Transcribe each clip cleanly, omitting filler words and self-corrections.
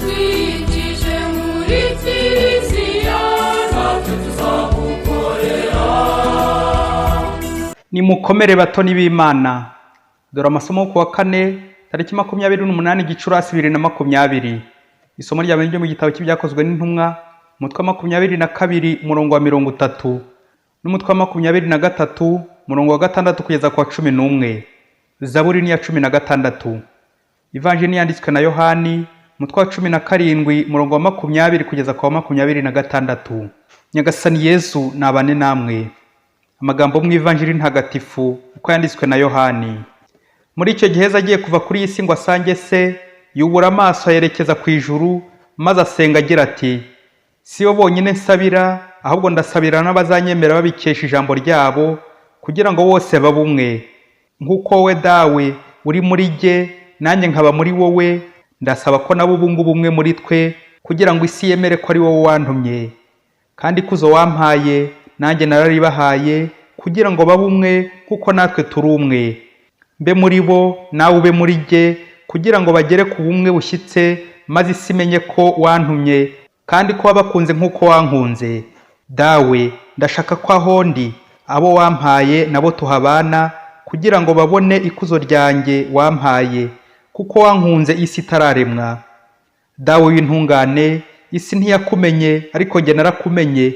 twigije muri kiliziya natwe tuzagukorera. Nimukomere batoni b'Imana. Dore amasomo yo kuwa kane tariki 28 Gicurasi 2020. Isomo rya mbere ryo mu gitabo cy'ibyakozwe n'intumwa, umutwe wa 22 umurongo wa 30 n'umutwe wa 23 umurongo wa 6 kugeza ku wa 11. Zaburi ni ya 16. Ivanjili yanditswe na Yohani, umutwe wa 17 umurongo wa 20 kugeza ku wa 26. Nyagasani Yesu nabane namwe. Amagambo mu Ivanjili ntagatifu uko yanditswe na Yohani. Muri icyo gihe agiye kuva kuri iyi si ngo asange se, yubura amaso yerekeza ku ijuru, maze asenga agira ati: si bo bonyine nsabira, ahubwo ndasabira n'abazanyemera babikesha ijambo ryabo, kugira ngo bose babe umwe. Nk'uko wowe dawe uri muri jye, nanjye nkaba muri wowe, ndasaba ko nabo bunga ubumwe muri twe, kugira ngo isi yemere ko ari wowe wantumye. Kandi kuzo wampaye, nanjye nararibahaye, kugira ngo babe umwe kuko natwe turi umwe. Mbe muri bo, nawe ube muri jye, kugira ngo bagere ku bumwe bushyitse, maze isi imenye ko wantumye, kandi ko wabakunze nk'uko wankunze. Dawe, ndashaka ko aho ndi, abo wampaye nabo tuhabana, kugira ngo babone ikuzo ryanjye wampaye, kuko wankunze isi itararemwa. Dawe w'intungane, isi ntiyakumenye, ariko jye narakumenye,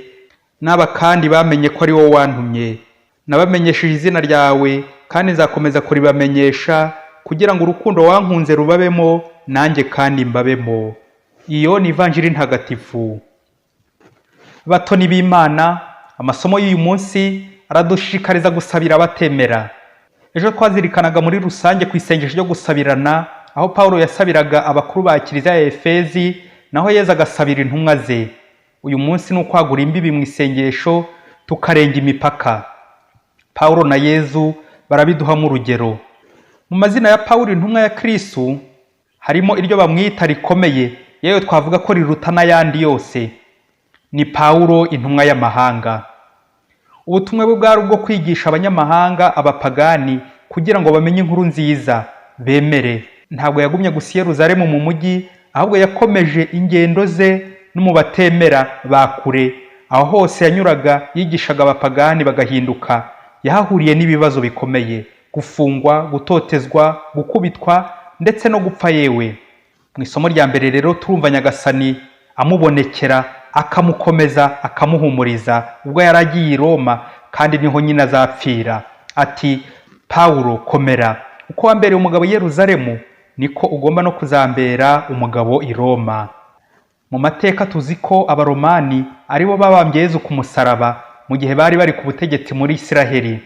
n'aba kandi bamenye ko ari wowe wantumye. Nabamenyesheje izina ryawe, kandi nzakomeza kuribamenyesha, kugira ngo urukundo wankunze rubabemo, nanjye kandi mbabemo. Iyo ni Ivanjili ntagatifu. Batoni b'Imana, amasomo y'uyu munsi aradushishikariza gusabira abatemera. Ejo twazirikanaga muri rusange ku isengesho ryo gusabirana, aho Pawulo yasabiraga abakuru ba Kiliziya ya Efezi, naho Yezu agasabira intumwa ze. Uyu munsi ni ukwagura imbibi mu isengesho, tukarenga imipaka. Pawulo na Yezu barabiduhamo urugero. Mu mazina ya Pawulo intumwa ya Kristu harimo iryo bamwita rikomeye, yewe twavuga ko riruta n'ayandi yose. Ni Pawulo intumwa y'amahanga. Ubutumwa bwe bwari ubwo kwigisha abanyamahanga, abapagani, kugira ngo bamenye inkuru nziza, bemere. Ntabwo yagumye gusa i Yerusalemu mu mujyi, ahubwo yakomeje ingendo ze no mu batemera bakure. Aho hose yanyuraga yigishaga abapagani bagahinduka. Yahahuriye n'ibibazo bikomeye: gufungwa, gutotezwa, gukubitwa, ndetse no gupfa yewe. Mu isomo rya mbere rero turumva Nyagasani amubonekera, akamukomeza, akamuhumuriza ubwo yaragiye i Roma, kandi niho nyine azapfira. Ati: Pawulo, komera, uko wambereye umugabo i Yerusalemu, niko ugomba no kuzambera umugabo i Roma. Mu mateka tuzi ko abaromani aribo babambye Yezu ku musaraba mu gihe bari bari ku butegetsi muri Isiraheli.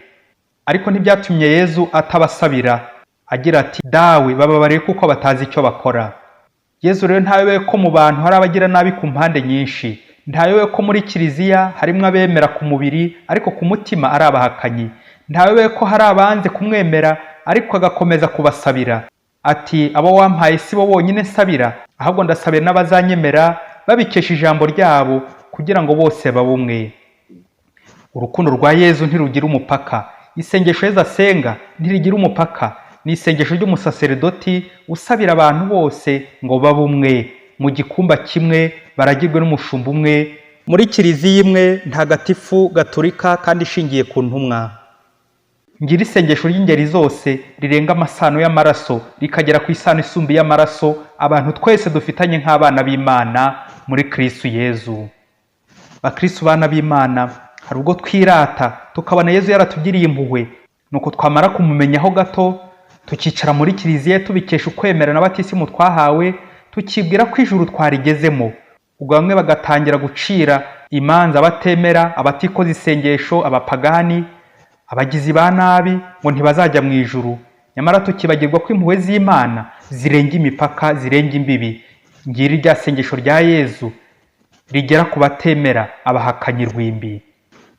Ariko ntibyatumye Yezu atabasabira, agira ati: dawe bababariye kuko batazi icyo bakora. Yezu rero ntayobewe ko mu bantu hari abagira nabi ku mpande nyinshi. Ntayobewe ko muri Kiliziya harimo abemera ku mubiri, ariko ku mutima ari abahakanyi. Ntayobewe ko hari abanze kumwemera, ariko agakomeza kubasabira. Ati: abo wampaye si bo bonyine nsabira, ahubwo ndasabira n'abazanyemera babikesha ijambo ryabo, kugira ngo bose babe umwe. Urukundo rwa Yezu ntirugira umupaka. Isengesho Yezu asenga ntirigira umupaka. Ni isengesho ry'umusaseredoti usabira abantu bose ngo babe umwe, mu gikumba kimwe, baragirwe n'umushumba umwe, muri Kiliziya imwe ntagatifu gatolika kandi ishingiye ku ntumwa. Ngira isengesho ry'ingeri zose rirenga amasano y'amaraso, rikagera ku isano isumbi y'amaraso abantu twese dufitanye nk'abana b'Imana muri Kristu Yezu. Bakristu bana b'Imana, hari ubwo twirata tukabona Yezu yaratugiriye impuhwe, nuko twamara kumumenyaho gato tukicara muri Kiliziya tubikesha ukwemera n'abatisimu twahawe, tukibwira ko ijuru twarigezemo. Ubwo bamwe bagatangira gucira imanza abatemera, abatikoze isengesho, abapagani, abagizi ba nabi, ngo ntibazajya mu ijuru. Nyamara tukibagirwa ko impuhwe z'Imana zirenga imipaka, zirenga imbibi. Ngiri rya sengesho rya Yezu rigera ku batemera, abahakanyi rwimbi.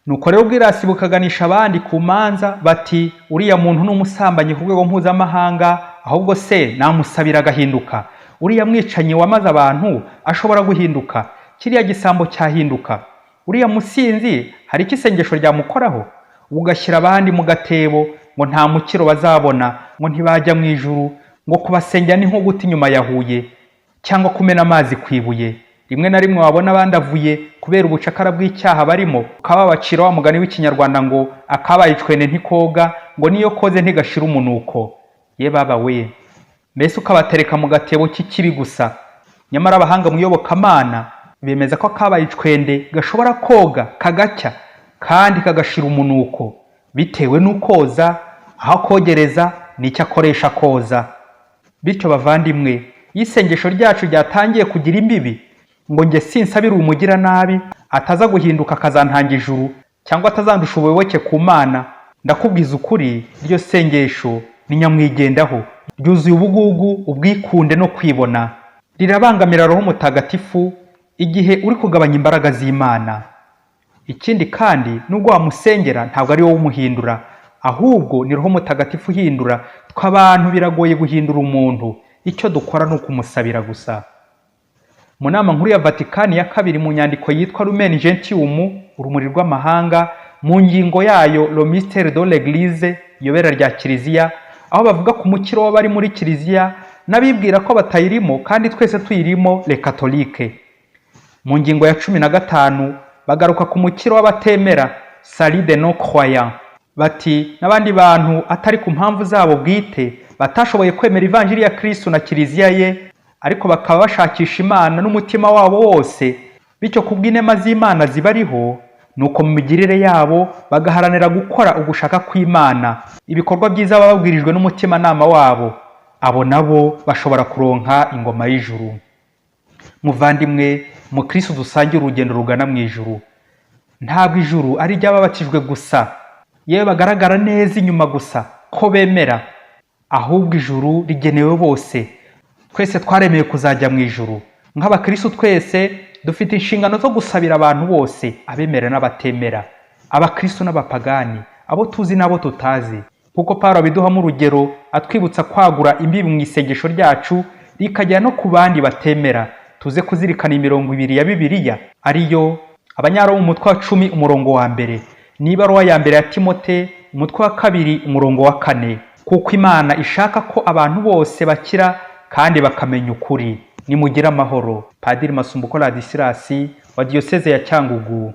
Nuko rero ubwirasi bukaganisha abandi ku manza, bati: uriya muntu ni umusambanyi ku rwego mpuzamahanga, ahubwo se namusabira agahinduka. Uriya mwicanyi wamaze abantu ashobora guhinduka, kiriya gisambo cyahinduka. Uriya musinzi hari iki isengesho ryamukoraho? Ugashyira abandi mu gatebo, ngo nta mukiro bazabona, ngo ntibajya mu ijuru, ngo kubasengera ni nko guta inyuma yahuye. cyangwa kumena amazi ku ibuye. Rimwe na rimwe wabona abandavuye kubera ubucakara bw'icyaha barimo, ukaba wabacira wa mugani w'ikinyarwanda ngo akabaye icwende ntikoga, ngo niyo koze ntigashira umunuko. Ye baba we, mbese ukabatereka mu gatebo k'ikibi gusa. Nyamara abahanga mu iyobokamana bemeza ko akabaye icwende gashobora koga kagacya kandi kagashira umunuko bitewe n'ukoza, aho kogereza n'icyo akoresha koza. Bityo bavandimwe, iyo isengesho ryacu ryatangiye kugira imbibi, ngo njye sinsabira umugira nabi ataza guhinduka akazantanga ijuru cyangwa atazandusha ubuyoboke ku Mana, ndakubwiza ukuri, iryo sengesho ni nyamwigendaho, ryuzuye ubugugu, ubwikunde no kwibona. Rirabangamira Roho Mutagatifu igihe uri kugabanya imbaraga z'Imana. Ikindi kandi, nubwo wamusengera ntabwo ari wowe umuhindura, ahubwo ni Roho Mutagatifu uhindura. Tw'abantu biragoye guhindura umuntu, icyo dukora ni ukumusabira gusa. Mu nama nkuru ya Vatikani ya kabiri mu nyandiko yitwa Lumen Gentium, urumuri rw'amahanga, mu ngingo yayo Le Mystère de l'Église, iyobera rya Kiliziya, aho bavuga ku mukiro w'abari muri Kiliziya n'abibwira ko batayirimo kandi twese tuyirimo, les catholiques. Mu ngingo ya 15 bagaruka ku mukiro w'abatemera, salut des non-croyants. Bati n'abandi bantu atari ku mpamvu zabo bwite batashoboye kwemera ivanjiri ya Kristo na Kiliziya ye, ariko bakaba bashakisha Imana n'umutima wabo wose, bityo kubw'inema z'Imana zibariho, nuko mu migirire yabo bagaharanira gukora ugushaka kw'Imana, ibikorwa byiza bababwirijwe n'umutima nama wabo. Abo nabo bashobora kuronka ingoma y'ijuru. Muvandimwe, mu Kristo dusangira urugendo rugana mu ijuru. Ntabwo ijuru ari ry'ababatijwe gusa, yewe bagaragara neza inyuma gusa ko bemera, ahubwo ijuru rigenewe bose. Twese twaremeye kuzajya mu ijuru. Nk'abakristo twese dufite inshingano zo gusabira abantu bose, abemera n'abatemera, abakristo n'abapagani, abo tuzi n'abo tutazi, kuko Pawulo abiduhamo urugero atwibutsa kwagura imbibi mu isengesho ryacu rikajya no ku bandi batemera. Tuze kuzirikana imirongo 2 ya Bibiliya, ariyo Abanyaroma umutwe wa 10 umurongo wa 1, n'ibaruwa ya mbere ya Timote umutwe wa 2 umurongo wa 4, kuko Imana ishaka ko abantu bose bakira kandi bakamenya ukuri. Nimugira amahoro. Padiri Masumbuko Ladislas wa Diocese ya Cyangugu.